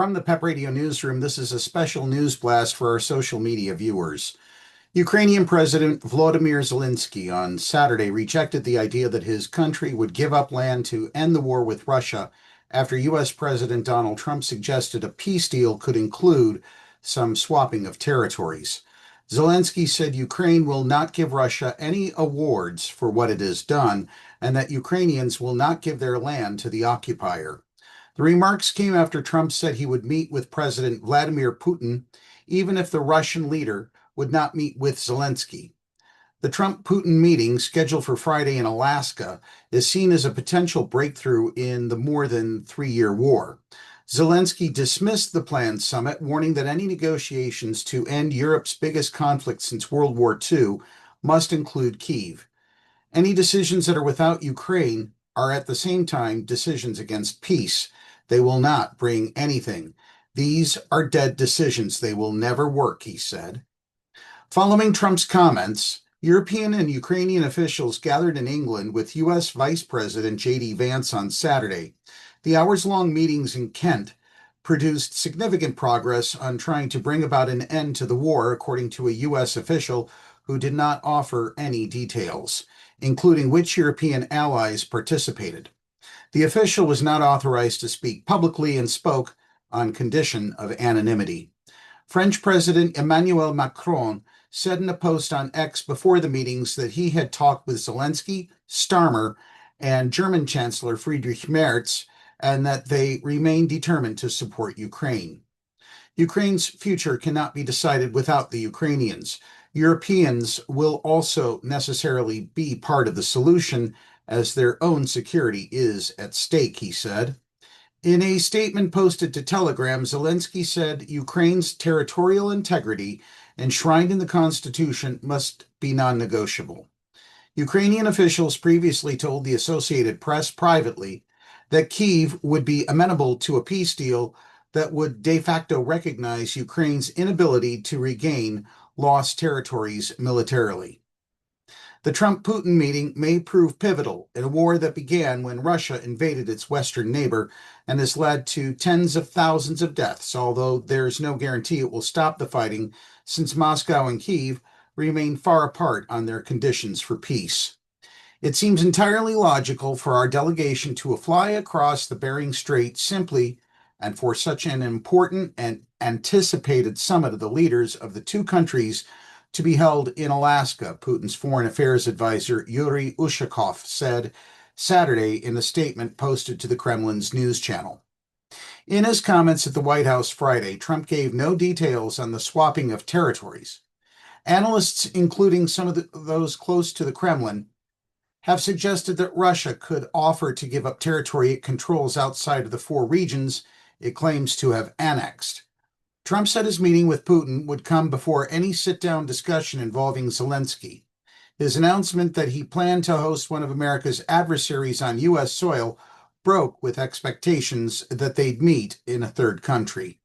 From the PEP Radio Newsroom, this is a special news blast for our social media viewers. Ukrainian President Volodymyr Zelenskyy on Saturday rejected the idea that his country would give up land to end the war with Russia after U.S. President Donald Trump suggested a peace deal could include some swapping of territories. Zelenskyy said Ukraine will not give Russia any awards for what it has done, and that Ukrainians will not give their land to the occupier. The remarks came after Trump said he would meet with President Vladimir Putin, even if the Russian leader would not meet with Zelenskyy. The Trump-Putin meeting, scheduled for Friday in Alaska, is seen as a potential breakthrough in the more than three-year war. Zelenskyy dismissed the planned summit, warning that any negotiations to end Europe's biggest conflict since World War II must include Kyiv. Any decisions that are without Ukraine are at the same time decisions against peace. They will not bring anything. These are dead decisions. They will never work, he said. Following Trump's comments, European and Ukrainian officials gathered in England with U.S. Vice President J.D. Vance on Saturday. The hours-long meetings in Kent produced significant progress on trying to bring about an end to the war, according to a U.S. official who did not offer any details, including which European allies participated. The official was not authorized to speak publicly and spoke on condition of anonymity. French President Emmanuel Macron said in a post on X before the meetings that he had talked with Zelenskyy, Starmer, and German Chancellor Friedrich Merz, and that they remain determined to support Ukraine. Ukraine's future cannot be decided without the Ukrainians. Europeans will also necessarily be part of the solution, as their own security is at stake, he said. In a statement posted to Telegram, Zelenskyy said Ukraine's territorial integrity enshrined in the Constitution must be non-negotiable. Ukrainian officials previously told the Associated Press privately that Kyiv would be amenable to a peace deal that would de facto recognize Ukraine's inability to regain lost territories militarily. The Trump-Putin meeting may prove pivotal in a war that began when Russia invaded its western neighbor and has led to tens of thousands of deaths, although there's no guarantee it will stop the fighting since Moscow and Kyiv remain far apart on their conditions for peace. It seems entirely logical for our delegation to fly across the Bering Strait simply and for such an important and anticipated summit of the leaders of the two countries to be held in Alaska, Putin's foreign affairs advisor Yuri Ushakov said Saturday in a statement posted to the Kremlin's news channel. In his comments at the White House Friday, Trump gave no details on the swapping of territories. Analysts, including some of those close to the Kremlin, have suggested that Russia could offer to give up territory it controls outside of the four regions it claims to have annexed. Trump said his meeting with Putin would come before any sit-down discussion involving Zelenskyy. His announcement that he planned to host one of America's adversaries on U.S. soil broke with expectations that they'd meet in a third country.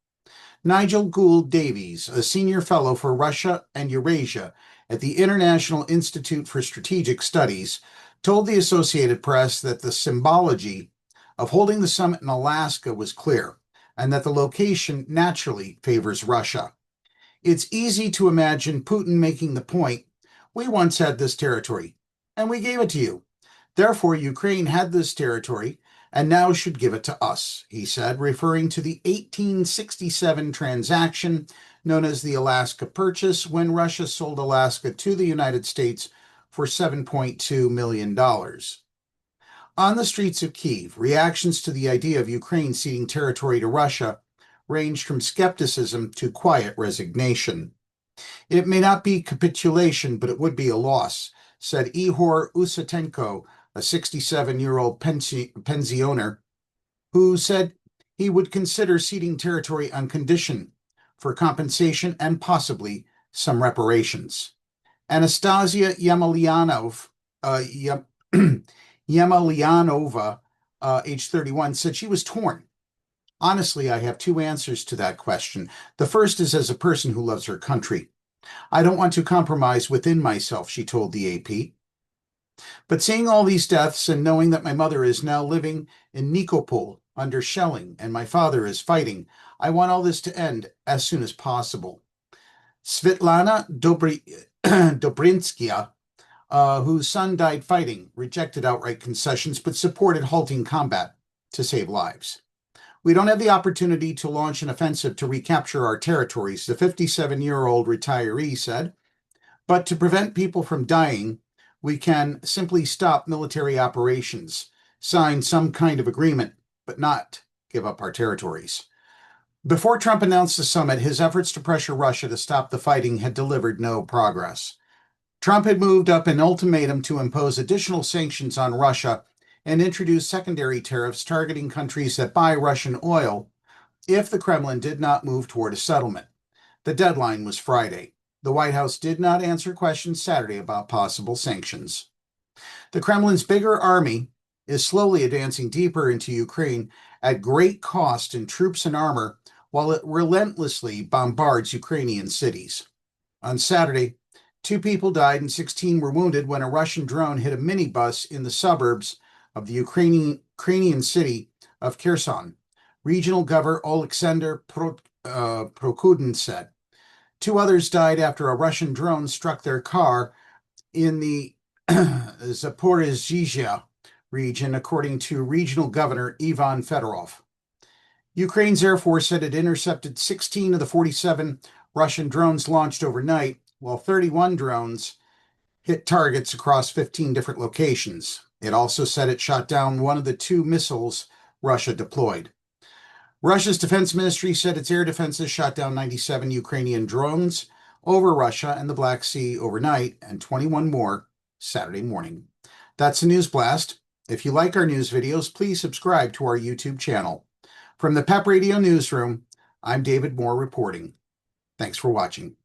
Nigel Gould Davies, a senior fellow for Russia and Eurasia at the International Institute for Strategic Studies, told the Associated Press that the symbology of holding the summit in Alaska was clear, and that the location naturally favors Russia. It's easy to imagine Putin making the point, "We once had this territory, and we gave it to you. Therefore, Ukraine had this territory, and now should give it to us," he said, referring to the 1867 transaction known as the Alaska Purchase, when Russia sold Alaska to the United States for $7.2 million. On the streets of Kyiv, reactions to the idea of Ukraine ceding territory to Russia ranged from skepticism to quiet resignation. "It may not be capitulation, but it would be a loss," said Ihor Usatenko, a 67-year-old pensioner, who said he would consider ceding territory on condition for compensation and possibly some reparations. Anastasia Yemelyanova, age 31, said she was torn. "Honestly, I have two answers to that question. The first is as a person who loves her country. I don't want to compromise within myself," she told the AP. "But seeing all these deaths and knowing that my mother is now living in Nikopol under shelling, and my father is fighting. I want all this to end as soon as possible. Svetlana Dobrynskaya, whose son died fighting, rejected outright concessions but supported halting combat to save lives. We don't have the opportunity to launch an offensive to recapture our territories, the 57-year-old retiree said. But to prevent people from dying, we can simply stop military operations, sign some kind of agreement, but not give up our territories. Before Trump announced the summit, his efforts to pressure Russia to stop the fighting had delivered no progress. Trump had moved up an ultimatum to impose additional sanctions on Russia and introduce secondary tariffs targeting countries that buy Russian oil if the Kremlin did not move toward a settlement. The deadline was Friday. The White House did not answer questions Saturday about possible sanctions. The Kremlin's bigger army is slowly advancing deeper into Ukraine at great cost in troops and armor, while it relentlessly bombards Ukrainian cities. On Saturday, 2 people died and 16 were wounded when a Russian drone hit a minibus in the suburbs of the Ukrainian city of Kherson, Regional Governor Oleksandr Prokudin said. 2 others died after a Russian drone struck their car in the Zaporizhzhia region, according to Regional Governor Ivan Fedorov. Ukraine's Air Force said it intercepted 16 of the 47 Russian drones launched overnight, while 31 drones hit targets across 15 different locations. It also said it shot down one of the 2 missiles Russia deployed. Russia's defense ministry said its air defenses shot down 97 Ukrainian drones over Russia and the Black Sea overnight, and 21 more Saturday morning. That's the News Blast. If you like our news videos, please subscribe to our YouTube channel. From the PEP Radio Newsroom, I'm David Moore reporting. Thanks for watching.